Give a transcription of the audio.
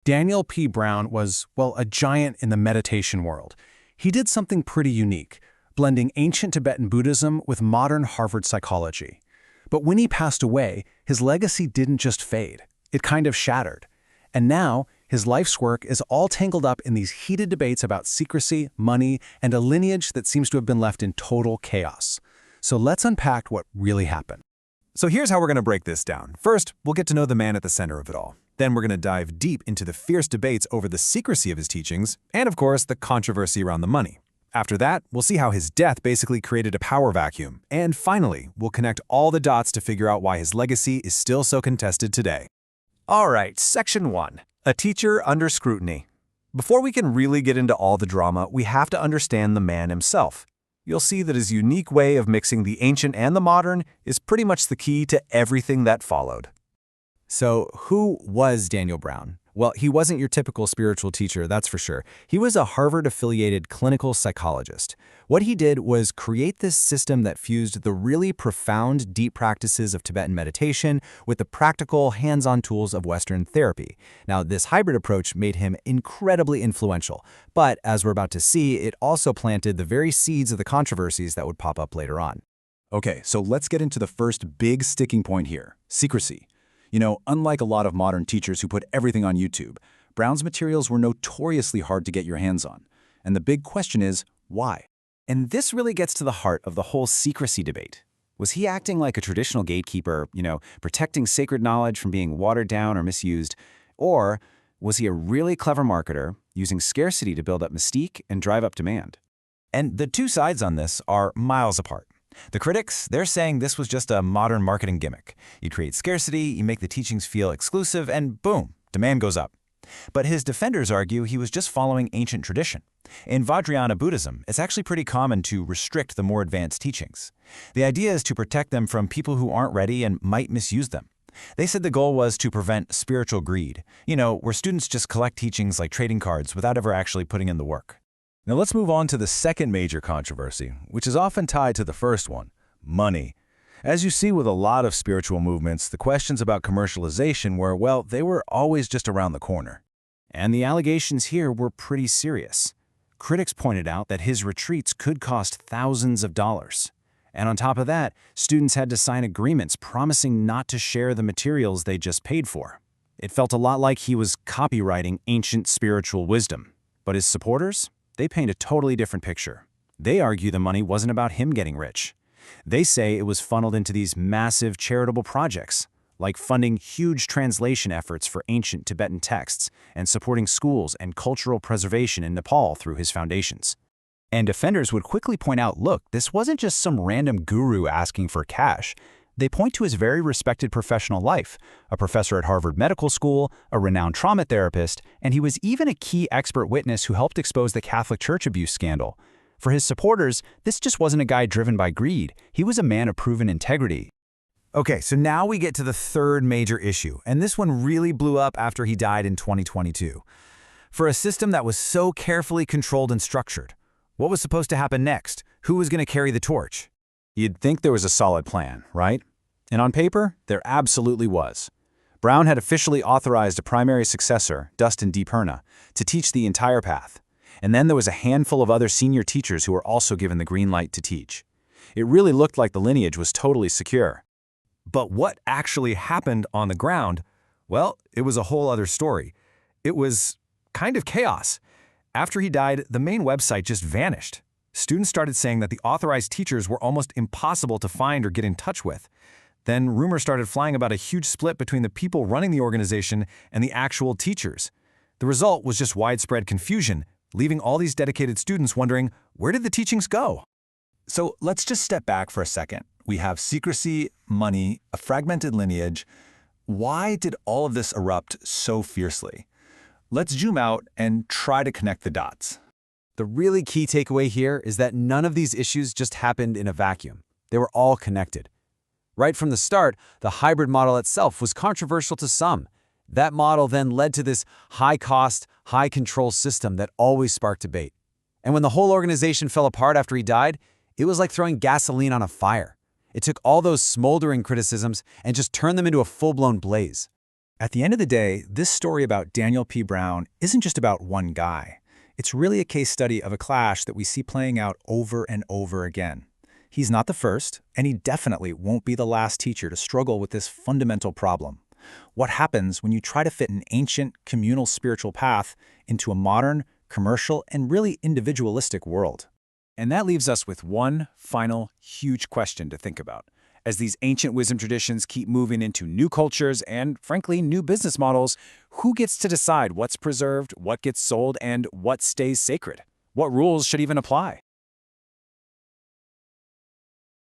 Daniel P. Brown was, well, a giant in the meditation world. He did something pretty unique, blending ancient Tibetan Buddhism with modern Harvard psychology. But when he passed away, his legacy didn't just fade. It kind of shattered. And now, his life's work is all tangled up in these heated debates about secrecy, money, and a lineage that seems to have been left in total chaos. So let's unpack what really happened. So here's how we're going to break this down. First, we'll get to know the man at the center of it all. Then we're going to dive deep into the fierce debates over the secrecy of his teachings, and of course, the controversy around the money. After that, we'll see how his death basically created a power vacuum. And finally, we'll connect all the dots to figure out why his legacy is still so contested today. All right, Section 1. A teacher under scrutiny. Before we can really get into all the drama, we have to understand the man himself. You'll see that his unique way of mixing the ancient and the modern is pretty much the key to everything that followed. So, who was Daniel Brown? Well, he wasn't your typical spiritual teacher, that's for sure. He was a Harvard-affiliated clinical psychologist. What he did was create this system that fused the really profound, deep practices of Tibetan meditation with the practical, hands-on tools of Western therapy. Now, this hybrid approach made him incredibly influential, but as we're about to see, it also planted the very seeds of the controversies that would pop up later on. Okay, so let's get into the first big sticking point here, secrecy. You know, unlike a lot of modern teachers who put everything on YouTube, Brown's materials were notoriously hard to get your hands on. And the big question is, why? And this really gets to the heart of the whole secrecy debate. Was he acting like a traditional gatekeeper, protecting sacred knowledge from being watered down or misused? Or was he a really clever marketer, using scarcity to build up mystique and drive up demand? And the two sides on this are miles apart. The critics, they're saying this was just a modern marketing gimmick. You create scarcity, you make the teachings feel exclusive, and boom, demand goes up. But his defenders argue he was just following ancient tradition. In Vajrayana Buddhism, it's actually pretty common to restrict the more advanced teachings. The idea is to protect them from people who aren't ready and might misuse them. They said the goal was to prevent spiritual greed, where students just collect teachings like trading cards without ever actually putting in the work. Now let's move on to the second major controversy, which is often tied to the first one, money. As you see with a lot of spiritual movements, the questions about commercialization were, well, they were always just around the corner. And the allegations here were pretty serious. Critics pointed out that his retreats could cost thousands of dollars. And on top of that, students had to sign agreements promising not to share the materials they just paid for. It felt a lot like he was copywriting ancient spiritual wisdom. But his supporters? They paint a totally different picture. They argue the money wasn't about him getting rich. They say it was funneled into these massive charitable projects, like funding huge translation efforts for ancient Tibetan texts and supporting schools and cultural preservation in Nepal through his foundations. And defenders would quickly point out, look, this wasn't just some random guru asking for cash. They point to his very respected professional life, a professor at Harvard Medical School, a renowned trauma therapist, and he was even a key expert witness who helped expose the Catholic Church abuse scandal. For his supporters, this just wasn't a guy driven by greed. He was a man of proven integrity. Okay, so now we get to the third major issue, and this one really blew up after he died in 2022. For a system that was so carefully controlled and structured, what was supposed to happen next? Who was going to carry the torch? You'd think there was a solid plan, right? And on paper, there absolutely was. Brown had officially authorized a primary successor, Dustin D. Perna, to teach the entire path. And then there was a handful of other senior teachers who were also given the green light to teach. It really looked like the lineage was totally secure. But what actually happened on the ground? Well, it was a whole other story. It was kind of chaos. After he died, the main website just vanished. Students started saying that the authorized teachers were almost impossible to find or get in touch with. Then rumors started flying about a huge split between the people running the organization and the actual teachers. The result was just widespread confusion, leaving all these dedicated students wondering, where did the teachings go? So let's just step back for a second. We have secrecy, money, a fragmented lineage. Why did all of this erupt so fiercely? Let's zoom out and try to connect the dots. The really key takeaway here is that none of these issues just happened in a vacuum. They were all connected. Right from the start, the hybrid model itself was controversial to some. That model then led to this high-cost, high-control system that always sparked debate. And when the whole organization fell apart after he died, it was like throwing gasoline on a fire. It took all those smoldering criticisms and just turned them into a full-blown blaze. At the end of the day, this story about Daniel P. Brown isn't just about one guy. It's really a case study of a clash that we see playing out over and over again. He's not the first, and he definitely won't be the last teacher to struggle with this fundamental problem. What happens when you try to fit an ancient, communal spiritual path into a modern, commercial, and really individualistic world? And that leaves us with one final, huge question to think about. As these ancient wisdom traditions keep moving into new cultures and, frankly, new business models, who gets to decide what's preserved, what gets sold, and what stays sacred? What rules should even apply?